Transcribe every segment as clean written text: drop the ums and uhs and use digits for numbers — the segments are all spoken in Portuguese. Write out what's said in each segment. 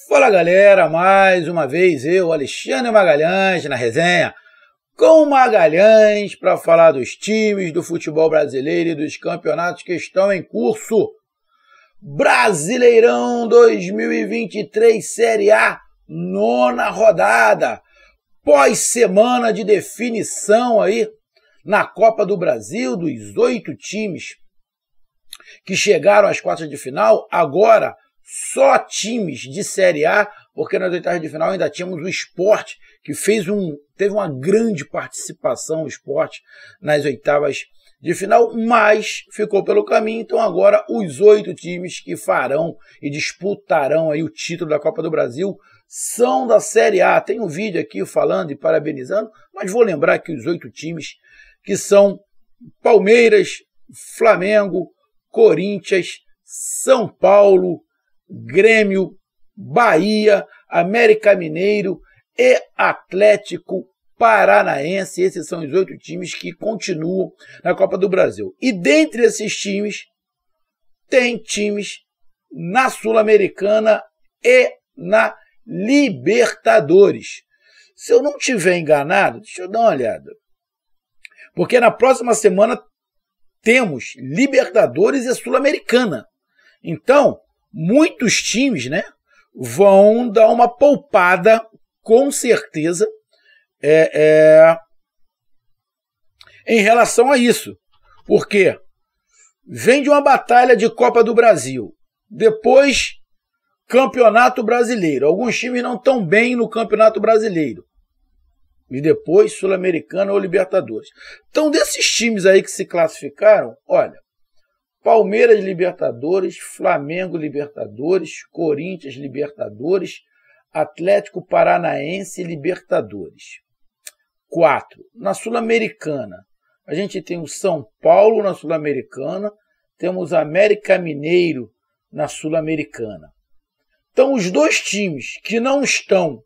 Fala galera, mais uma vez eu, Alexandre Magalhães, na resenha com Magalhães para falar dos times do futebol brasileiro e dos campeonatos que estão em curso. Brasileirão 2023 Série A, 9ª rodada, pós-semana de definição aí na Copa do Brasil dos 8 times que chegaram às quartas de final. Agora só times de Série A, porque nas oitavas de final ainda tínhamos o Sport, que teve uma grande participação, o Sport, nas oitavas de final, mas ficou pelo caminho. Então agora os 8 times que farão e disputarão aí o título da Copa do Brasil são da Série A. Tem um vídeo aqui falando e parabenizando, mas vou lembrar aqui os 8 times que são Palmeiras, Flamengo, Corinthians, São Paulo, Grêmio, Bahia, América Mineiro e Atlético Paranaense. Esses são os 8 times que continuam na Copa do Brasil. E dentre esses times, tem times na Sul-Americana e na Libertadores. Se eu não estiver enganado, deixa eu dar uma olhada. Porque na próxima semana temos Libertadores e Sul-Americana. Então, muitos times, né, vão dar uma poupada, com certeza, em relação a isso. Porque vem de uma batalha de Copa do Brasil, depois Campeonato Brasileiro. Alguns times não estão bem no Campeonato Brasileiro. E depois Sul-Americana ou Libertadores. Então, desses times aí que se classificaram, olha, Palmeiras Libertadores, Flamengo Libertadores, Corinthians Libertadores, Atlético Paranaense Libertadores. 4. Na Sul-Americana, a gente tem o São Paulo na Sul-Americana, temos América Mineiro na Sul-Americana. Então, os 2 times que não estão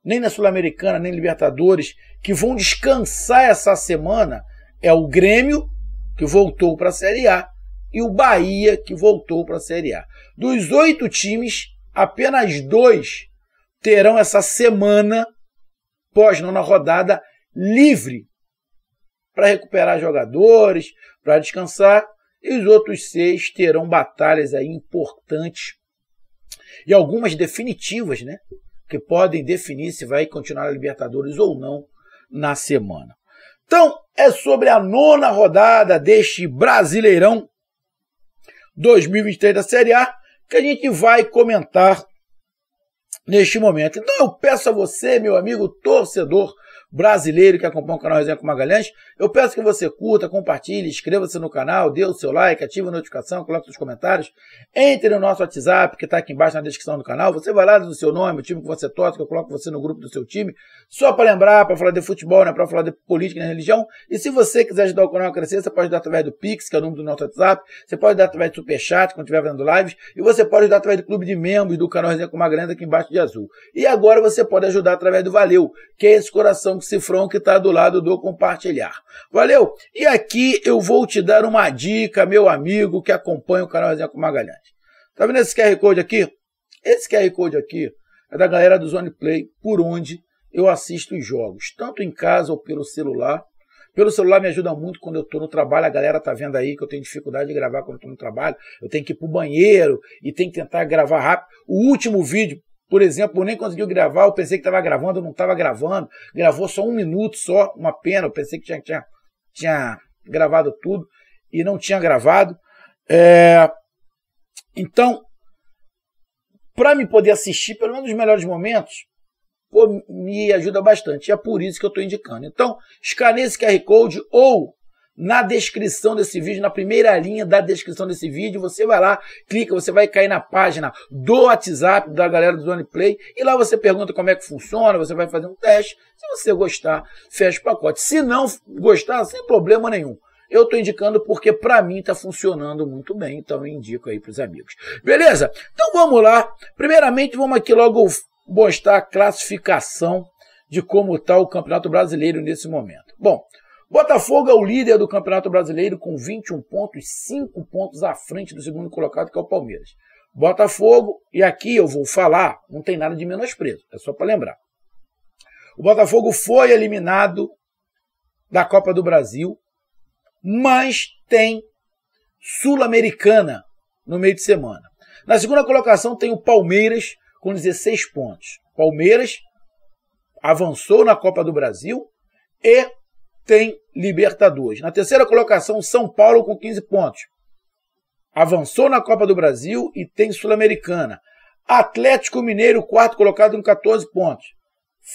nem na Sul-Americana, nem Libertadores, que vão descansar essa semana, é o Grêmio, que voltou para a Série A, e o Bahia, que voltou para a Série A. Dos 8 times, apenas 2 terão essa semana, pós-9ª rodada, livre para recuperar jogadores, para descansar, e os outros 6 terão batalhas aí importantes e algumas definitivas, né, que podem definir se vai continuar a Libertadores ou não na semana. Então, é sobre a 9ª rodada deste Brasileirão 2023 da Série A que a gente vai comentar neste momento. Então, eu peço a você, meu amigo torcedor brasileiro que acompanha o canal Resenha com Magalhães, eu peço que você curta, compartilhe, inscreva-se no canal, dê o seu like, ative a notificação, coloque seus comentários, entre no nosso WhatsApp, que está aqui embaixo na descrição do canal, você vai lá do seu nome, o time que você torce, que eu coloco você no grupo do seu time, só para lembrar, para falar de futebol, né, para falar de política e religião. E se você quiser ajudar o canal a crescer, você pode ajudar através do Pix, que é o número do nosso WhatsApp, você pode ajudar através do Superchat, quando estiver vendo lives, e você pode ajudar através do clube de membros do canal Resenha com Magalhães, aqui embaixo de azul. E agora você pode ajudar através do Valeu, que é esse coração cifrão que está do lado do compartilhar. Valeu? E aqui eu vou te dar uma dica, meu amigo que acompanha o canal Resenha com Magalhães. Tá vendo esse QR Code aqui? Esse QR Code aqui é da galera do Zone Play, por onde eu assisto os jogos, tanto em casa ou pelo celular. Pelo celular me ajuda muito quando eu estou no trabalho. A galera tá vendo aí que eu tenho dificuldade de gravar quando eu estou no trabalho. Eu tenho que ir para o banheiro e tenho que tentar gravar rápido. O último vídeo, por exemplo, eu nem consegui gravar, eu pensei que estava gravando, eu não estava gravando, gravou só 1 minuto só, uma pena, eu pensei que tinha gravado tudo e não tinha gravado. Então, para me poder assistir, pelo menos os melhores momentos, me ajuda bastante, e é por isso que eu estou indicando. Então, escaneie esse QR Code ou na descrição desse vídeo, na primeira linha da descrição desse vídeo, você vai lá, clica, você vai cair na página do WhatsApp da galera do Zone Play, e lá você pergunta como é que funciona, você vai fazer um teste. Se você gostar, fecha o pacote. Se não gostar, sem problema nenhum. Eu estou indicando porque para mim está funcionando muito bem, então eu indico aí para os amigos. Beleza? Então vamos lá. Primeiramente, vamos aqui logo mostrar a classificação de como está o Campeonato Brasileiro nesse momento. Bom, Botafogo é o líder do Campeonato Brasileiro com 21 pontos, 5 pontos à frente do segundo colocado, que é o Palmeiras. Botafogo, e aqui eu vou falar, não tem nada de menosprezo, é só para lembrar. O Botafogo foi eliminado da Copa do Brasil, mas tem Sul-Americana no meio de semana. Na segunda colocação tem o Palmeiras com 16 pontos. Palmeiras avançou na Copa do Brasil e tem Libertadores. Na terceira colocação, São Paulo com 15 pontos. Avançou na Copa do Brasil e tem Sul-Americana. Atlético Mineiro, quarto colocado com 14 pontos.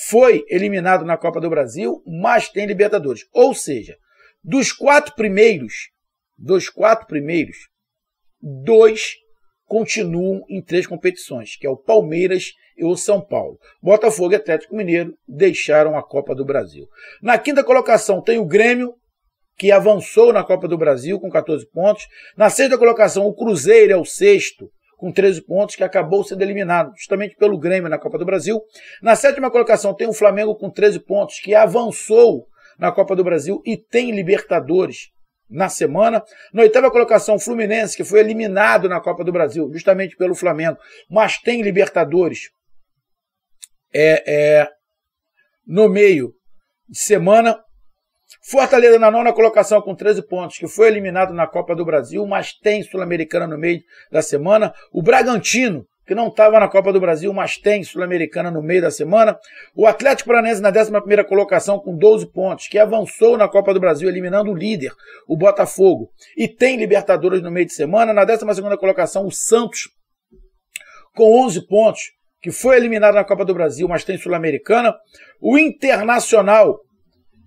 Foi eliminado na Copa do Brasil, mas tem Libertadores. Ou seja, dos quatro primeiros, dois continuam em 3 competições, que é o Palmeiras e o São Paulo. Botafogo e Atlético Mineiro deixaram a Copa do Brasil. Na quinta colocação tem o Grêmio, que avançou na Copa do Brasil com 14 pontos. Na sexta colocação, o Cruzeiro é o sexto, com 13 pontos, que acabou sendo eliminado justamente pelo Grêmio na Copa do Brasil. Na sétima colocação tem o Flamengo com 13 pontos, que avançou na Copa do Brasil e tem Libertadores na semana. Na oitava colocação, o Fluminense, que foi eliminado na Copa do Brasil, justamente pelo Flamengo, mas tem Libertadores no meio de semana. Fortaleza na nona colocação com 13 pontos, que foi eliminado na Copa do Brasil, mas tem Sul-Americana no meio da semana. O Bragantino, que não estava na Copa do Brasil, mas tem Sul-Americana no meio da semana. O Atlético Paranaense na 11ª colocação com 12 pontos, que avançou na Copa do Brasil, eliminando o líder, o Botafogo, e tem Libertadores no meio de semana. Na 12ª colocação, o Santos, com 11 pontos, que foi eliminado na Copa do Brasil, mas tem Sul-Americana. O Internacional,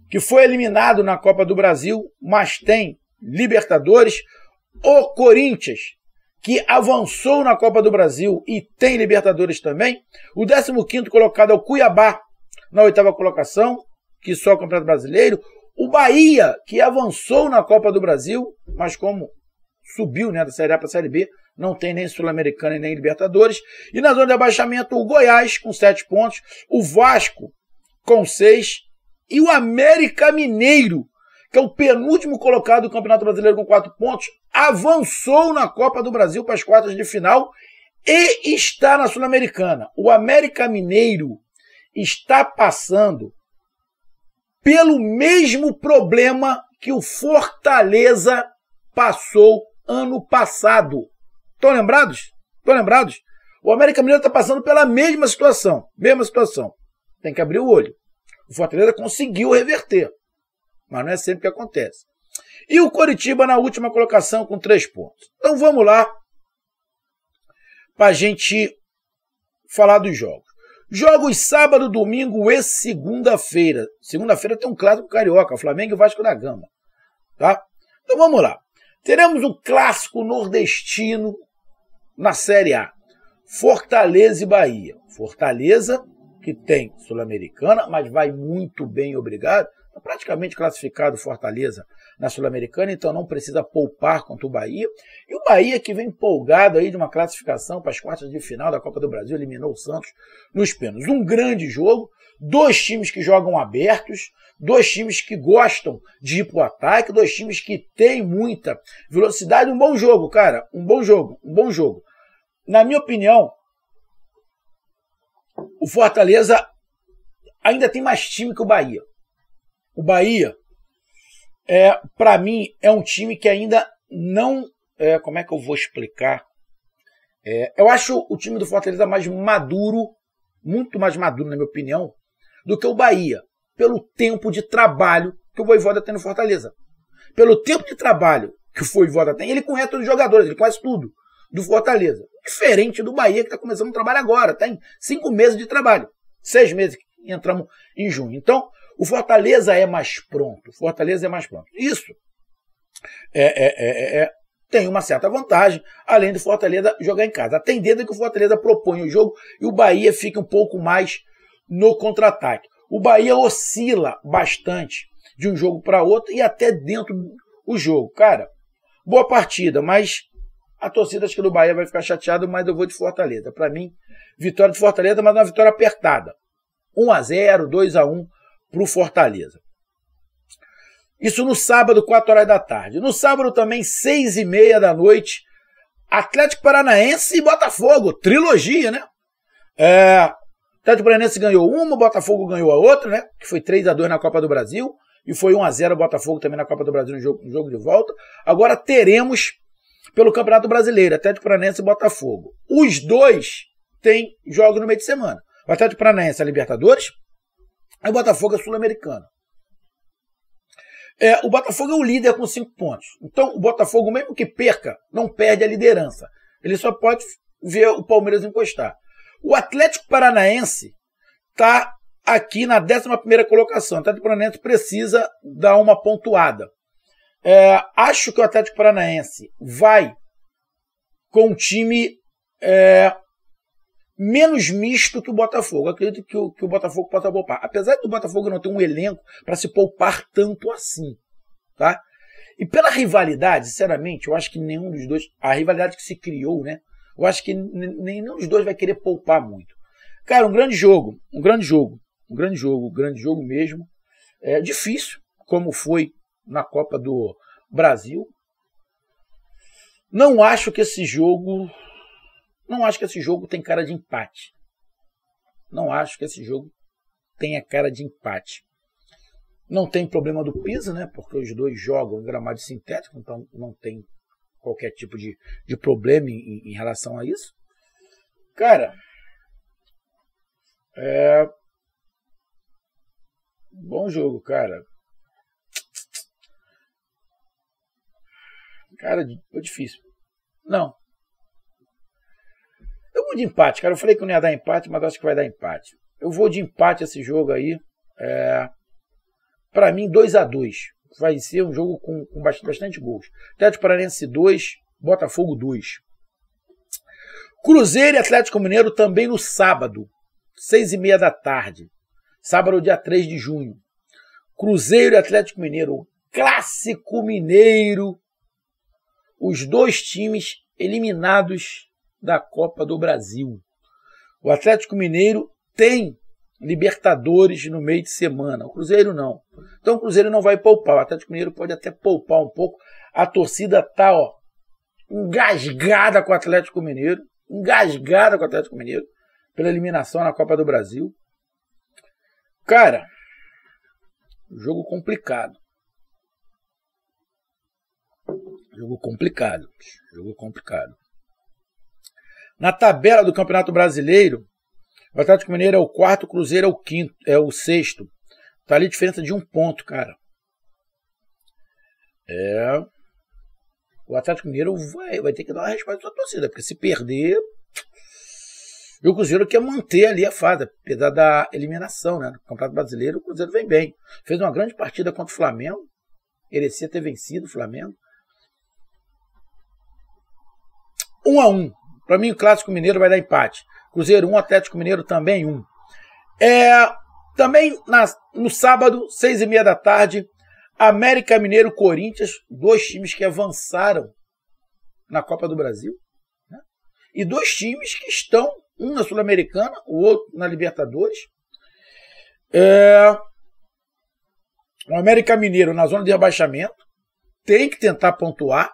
que foi eliminado na Copa do Brasil, mas tem Libertadores. O Corinthians, que avançou na Copa do Brasil e tem Libertadores também. O 15º colocado é o Cuiabá, na 8ª colocação, que só é o Campeonato Brasileiro. O Bahia, que avançou na Copa do Brasil, mas como subiu, né, da Série A para a Série B, não tem nem Sul-Americana e nem Libertadores. E na zona de abaixamento, o Goiás, com 7 pontos. O Vasco, com 6. E o América Mineiro, que é o penúltimo colocado do Campeonato Brasileiro com 4 pontos, avançou na Copa do Brasil para as quartas de final e está na Sul-Americana. O América Mineiro está passando pelo mesmo problema que o Fortaleza passou ano passado. Estão lembrados? O América Mineiro está passando pela mesma situação. Tem que abrir o olho. O Fortaleza conseguiu reverter, mas não é sempre que acontece. E o Coritiba na última colocação com 3 pontos. Então vamos lá para a gente falar dos jogos. Jogos sábado, domingo e segunda-feira. Segunda-feira tem um clássico carioca, Flamengo e Vasco da Gama. Tá? Então vamos lá. Teremos um clássico nordestino na Série A. Fortaleza e Bahia. Fortaleza, que tem Sul-Americana, mas vai muito bem, obrigado. Está praticamente classificado Fortaleza na Sul-Americana, então não precisa poupar contra o Bahia. E o Bahia, que vem empolgado aí de uma classificação para as quartas de final da Copa do Brasil, eliminou o Santos nos pênaltis. Um grande jogo, 2 times que jogam abertos, 2 times que gostam de ir para o ataque, 2 times que têm muita velocidade. Um bom jogo, cara, um bom jogo. Na minha opinião, o Fortaleza ainda tem mais time que o Bahia. O Bahia, para mim, é um time que ainda não... como é que eu vou explicar? Eu acho o time do Fortaleza mais maduro, muito mais maduro, na minha opinião, do que o Bahia, pelo tempo de trabalho que o Vojvoda tem no Fortaleza. Pelo tempo de trabalho que o Vojvoda tem, ele conhece todos os jogadores, ele conhece tudo do Fortaleza. Diferente do Bahia, que está começando o trabalho agora. Tem 5 meses de trabalho. 6 meses que entramos em junho. Então, o Fortaleza é mais pronto. Isso tem uma certa vantagem, além do Fortaleza jogar em casa. A tendência é que o Fortaleza propõe o jogo e o Bahia fica um pouco mais no contra-ataque. O Bahia oscila bastante de um jogo para outro e até dentro do jogo. Cara, boa partida, mas a torcida acho que do Bahia vai ficar chateada, mas eu vou de Fortaleza. Para mim, vitória de Fortaleza, mas uma vitória apertada. 1-0, 2-1 para o Fortaleza. Isso no sábado, 4 horas da tarde. No sábado também, 6h30 da noite, Atlético Paranaense e Botafogo, trilogia, né? Atlético Paranaense ganhou uma, o Botafogo ganhou a outra, né? Que foi 3-2 na Copa do Brasil, e foi 1-0 o Botafogo também na Copa do Brasil no jogo de volta. Agora teremos, pelo Campeonato Brasileiro, Atlético Paranaense e Botafogo. Os dois têm jogos no meio de semana. O Atlético Paranaense é a Libertadores, e o Botafogo é Sul-Americano. O Botafogo é o líder com 5 pontos. Então, o Botafogo, mesmo que perca, não perde a liderança. Ele só pode ver o Palmeiras encostar. O Atlético Paranaense está aqui na 11ª colocação. O Atlético Paranaense precisa dar uma pontuada. Acho que o Atlético Paranaense vai com um time menos misto que o Botafogo. Acredito que o Botafogo possa poupar. Apesar do Botafogo não ter um elenco para se poupar tanto assim. Tá? E pela rivalidade, sinceramente, eu acho que nenhum dos dois... A rivalidade que se criou, né? Eu acho que nenhum dos dois vai querer poupar muito. Cara, um grande jogo mesmo. É difícil, como foi na Copa do Brasil. Não acho que esse jogo tem cara de empate. Não acho que esse jogo tenha cara de empate. Não tem problema do piso, né? Porque os dois jogam em gramado sintético, então não tem qualquer tipo de problema em relação a isso. Cara, bom jogo, cara. Cara, foi difícil. Não. Eu vou de empate, cara. Eu falei que não ia dar empate, mas acho que vai dar empate. Eu vou de empate esse jogo aí. Para mim, 2-2. Vai ser um jogo com bastante gols. Atlético Paranaense 2, Botafogo 2. Cruzeiro e Atlético Mineiro também no sábado, 6h30 da tarde. Sábado, dia 3 de junho. Cruzeiro e Atlético Mineiro. Clássico mineiro. Os dois times eliminados da Copa do Brasil. O Atlético Mineiro tem Libertadores no meio de semana. O Cruzeiro não. Então o Cruzeiro não vai poupar. O Atlético Mineiro pode até poupar um pouco. A torcida tá, engasgada com o Atlético Mineiro. Pela eliminação na Copa do Brasil. Cara, jogo complicado. Na tabela do Campeonato Brasileiro, o Atlético Mineiro é o 4º, o Cruzeiro é o 5º, é o 6º. Tá ali a diferença de 1 ponto, cara. O Atlético Mineiro vai ter que dar uma resposta à sua torcida, porque se perder, o Cruzeiro quer manter ali a fase, apesar da eliminação, né? No Campeonato Brasileiro, o Cruzeiro vem bem. Fez uma grande partida contra o Flamengo, merecia ter vencido o Flamengo. 1-1. Para mim, o Clássico Mineiro vai dar empate. Cruzeiro 1, Atlético Mineiro também 1. Também no sábado, 6h30 da tarde, América Mineiro e Corinthians, dois times que avançaram na Copa do Brasil, né? E dois times que estão, um na Sul-Americana, o outro na Libertadores. O América Mineiro na zona de rebaixamento, tem que tentar pontuar.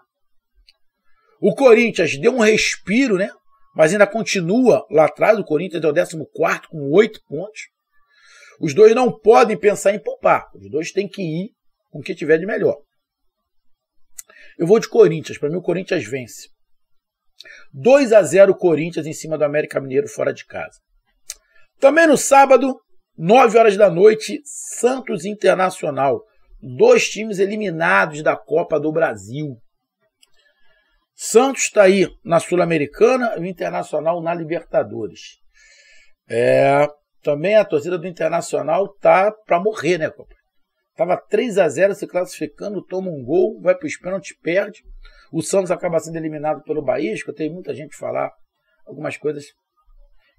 O Corinthians deu um respiro, né? Mas ainda continua lá atrás. O Corinthians é o 14º com 8 pontos. Os dois não podem pensar em poupar. Os dois têm que ir com o que tiver de melhor. Eu vou de Corinthians. Para mim, o Corinthians vence. 2-0 Corinthians em cima do América Mineiro fora de casa. Também no sábado, 9 horas da noite, Santos Internacional. Dois times eliminados da Copa do Brasil. Santos está aí na Sul-Americana e o Internacional na Libertadores. Também a torcida do Internacional tá para morrer, né, Copa? Tava 3-0 se classificando, toma um gol, vai para os pênaltis, perde. O Santos acaba sendo eliminado pelo Bahia. Escutei muita gente falar algumas coisas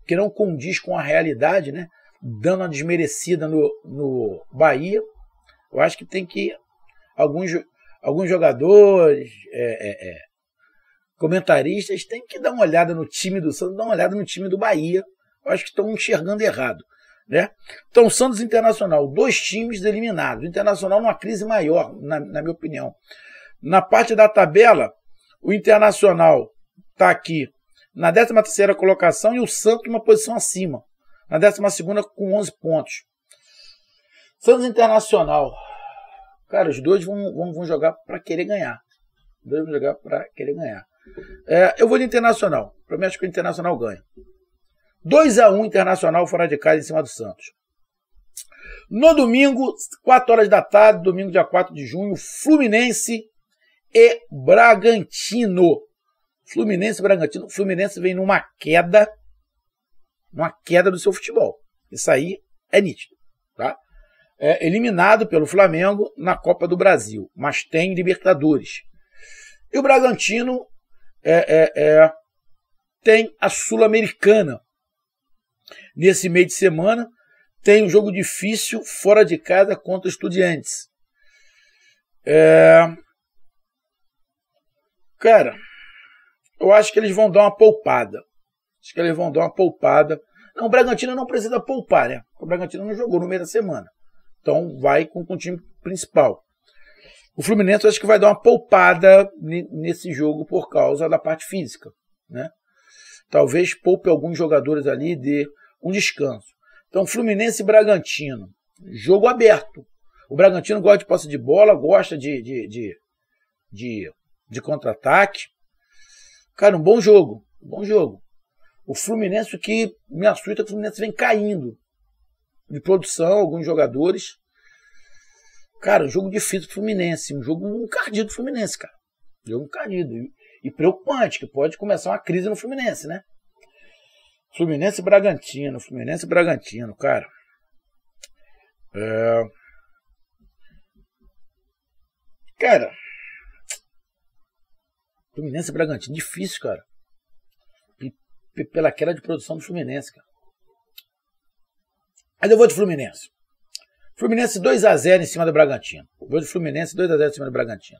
que não condiz com a realidade, né? Dando uma desmerecida no Bahia. Eu acho que tem que alguns jogadores, comentaristas, têm que dar uma olhada no time do Santos, dar uma olhada no time do Bahia. Eu acho que estão enxergando errado, né? Então, Santos e Internacional, dois times eliminados. O Internacional numa crise maior, na minha opinião. Na parte da tabela, o Internacional está aqui na 13ª colocação e o Santos uma posição acima, na 12ª com 11 pontos. Santos Internacional. Cara, os dois vão jogar para querer ganhar. Os dois vão jogar para querer ganhar. Eu vou de Internacional. Para mim, acho que o Internacional ganha. 2-1 Internacional fora de casa em cima do Santos. No domingo, 4 horas da tarde, domingo dia 4 de junho, Fluminense e Bragantino. Fluminense e Bragantino. Fluminense vem numa queda do seu futebol. Isso aí é nítido, tá? Eliminado pelo Flamengo na Copa do Brasil, mas tem Libertadores. E o Bragantino tem a Sul-Americana. Nesse meio de semana, tem um jogo difícil fora de casa contra os Estudiantes. Cara, eu acho que eles vão dar uma poupada. Não, o Bragantino não precisa poupar, né? O Bragantino não jogou no meio da semana. Então vai com o time principal. O Fluminense eu acho que vai dar uma poupada nesse jogo por causa da parte física, né? Talvez poupe alguns jogadores ali, dê um descanso. Então Fluminense e Bragantino, jogo aberto. O Bragantino gosta de posse de bola, gosta de contra-ataque. Cara, um bom jogo. O Fluminense, o que me assusta é que o Fluminense vem caindo de produção, alguns jogadores. Cara, um jogo difícil do Fluminense, um jogo encardido do Fluminense, cara. Jogo encardido e preocupante, que pode começar uma crise no Fluminense, né? Fluminense e Bragantino, cara. Cara, Fluminense e Bragantino, difícil, cara. Pela queda de produção do Fluminense, cara. Mas eu vou de Fluminense. Fluminense 2-0 em cima do Bragantino. Vou de Fluminense 2-0 em cima do Bragantino.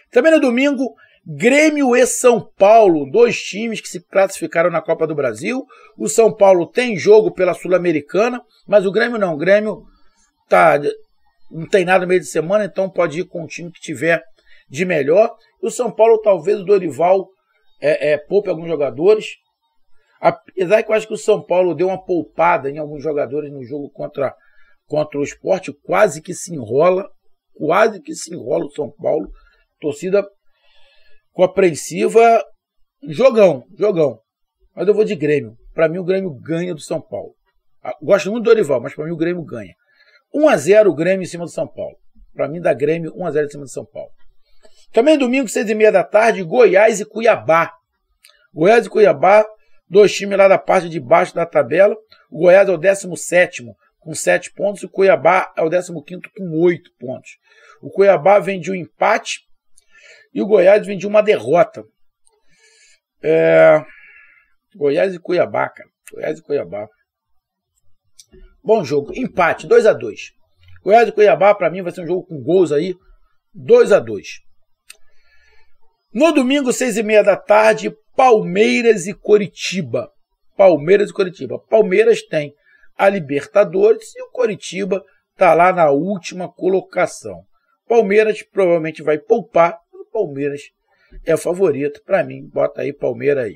Também no domingo, Grêmio e São Paulo, dois times que se classificaram na Copa do Brasil. O São Paulo tem jogo pela Sul-Americana, mas o Grêmio não. O Grêmio não tem nada no meio de semana, então pode ir com o time que tiver de melhor. O São Paulo, talvez o Dorival poupe alguns jogadores. Apesar que eu acho que o São Paulo deu uma poupada em alguns jogadores no jogo contra o Sport, quase que se enrola o São Paulo. Torcida compreensiva, jogão. Mas eu vou de Grêmio. Para mim o Grêmio ganha do São Paulo. Gosto muito do Dorival, mas para mim o Grêmio ganha. 1-0 o Grêmio em cima do São Paulo. Para mim dá Grêmio 1-0 em cima do São Paulo. Também domingo, 6h30 da tarde, Goiás e Cuiabá. Goiás e Cuiabá, dois times lá da parte de baixo da tabela. O Goiás é o 17º com 7 pontos e o Cuiabá é o 15º com 8 pontos. O Cuiabá vem de um empate e o Goiás vem de uma derrota. Goiás e Cuiabá, cara. Goiás e Cuiabá. Bom jogo. Empate, 2-2. Goiás e Cuiabá, para mim, vai ser um jogo com gols aí. 2-2. No domingo, 6h30 da tarde, Palmeiras e Coritiba. Palmeiras tem a Libertadores e o Coritiba está lá na última colocação. Palmeiras provavelmente vai poupar. O Palmeiras é o favorito. Para mim, bota aí Palmeiras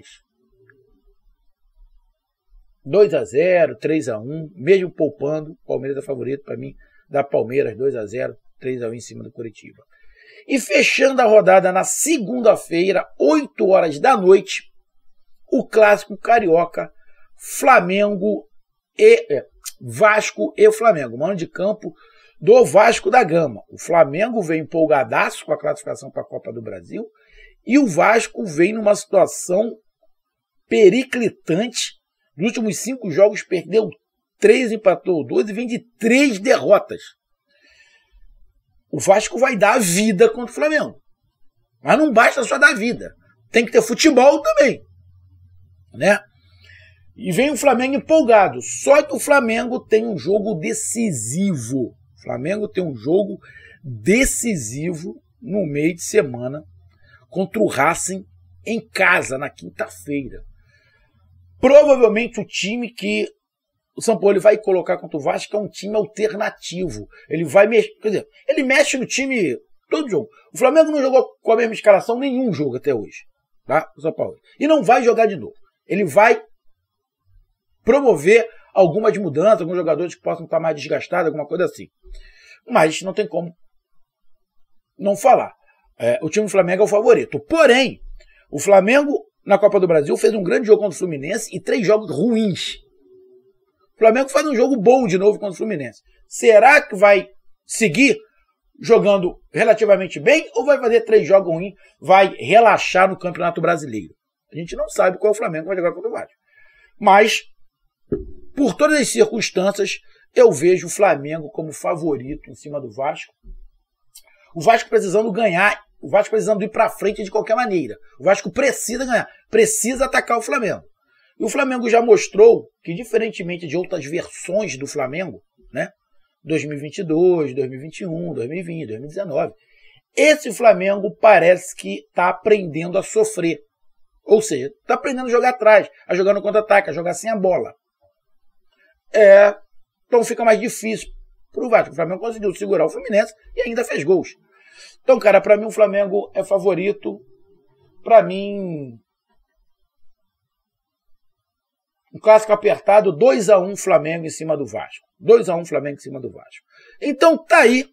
2-0, 3-1. Mesmo poupando, Palmeiras é favorito. Para mim, dá Palmeiras 2-0, 3-1 em cima do Coritiba. E fechando a rodada na segunda-feira, 8 horas da noite, o clássico carioca, Vasco e Flamengo. Mano de campo do Vasco da Gama. O Flamengo vem empolgadaço com a classificação para a Copa do Brasil e o Vasco vem numa situação periclitante. Nos últimos 5 jogos perdeu 3, empatou 2 e vem de 3 derrotas. O Vasco vai dar a vida contra o Flamengo. Mas não basta só dar a vida. Tem que ter futebol também, né? E vem o Flamengo empolgado. Só que o Flamengo tem um jogo decisivo. O Flamengo tem um jogo decisivo no meio de semana contra o Racing em casa, na quinta-feira. Provavelmente o time que o São Paulo vai colocar contra o Vasco é um time alternativo. Ele vai mexer, quer dizer, ele mexe no time todo jogo. O Flamengo não jogou com a mesma escalação nenhum jogo até hoje. tá? O São Paulo. E não vai jogar de novo. Ele vai promover algumas mudanças, alguns jogadores que possam estar mais desgastados, alguma coisa assim. Mas não tem como não falar. O time do Flamengo é o favorito. Porém, o Flamengo, na Copa do Brasil, fez um grande jogo contra o Fluminense e 3 jogos ruins. O Flamengo faz um jogo bom de novo contra o Fluminense. Será que vai seguir jogando relativamente bem ou vai fazer 3 jogos ruins, vai relaxar no Campeonato Brasileiro? A gente não sabe qual é o Flamengo que vai jogar contra o Vasco. Mas, por todas as circunstâncias, eu vejo o Flamengo como favorito em cima do Vasco. O Vasco precisando ganhar, o Vasco precisando ir para frente de qualquer maneira. O Vasco precisa ganhar, precisa atacar o Flamengo. E o Flamengo já mostrou que, diferentemente de outras versões do Flamengo, né? 2022, 2021, 2020, 2019, esse Flamengo parece que está aprendendo a sofrer. Ou seja, está aprendendo a jogar atrás, a jogar no contra-ataque, a jogar sem a bola. Então fica mais difícil para o Vasco. O Flamengo conseguiu segurar o Fluminense e ainda fez gols. Então, cara, para mim o Flamengo é favorito. Para mim, um clássico apertado, 2-1 Flamengo em cima do Vasco. 2-1 Flamengo em cima do Vasco. Então tá aí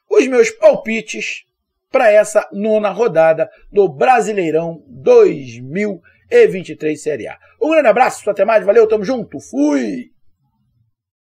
os meus palpites para essa 9ª rodada do Brasileirão 2023 Série A. Um grande abraço, até mais, valeu, tamo junto, fui!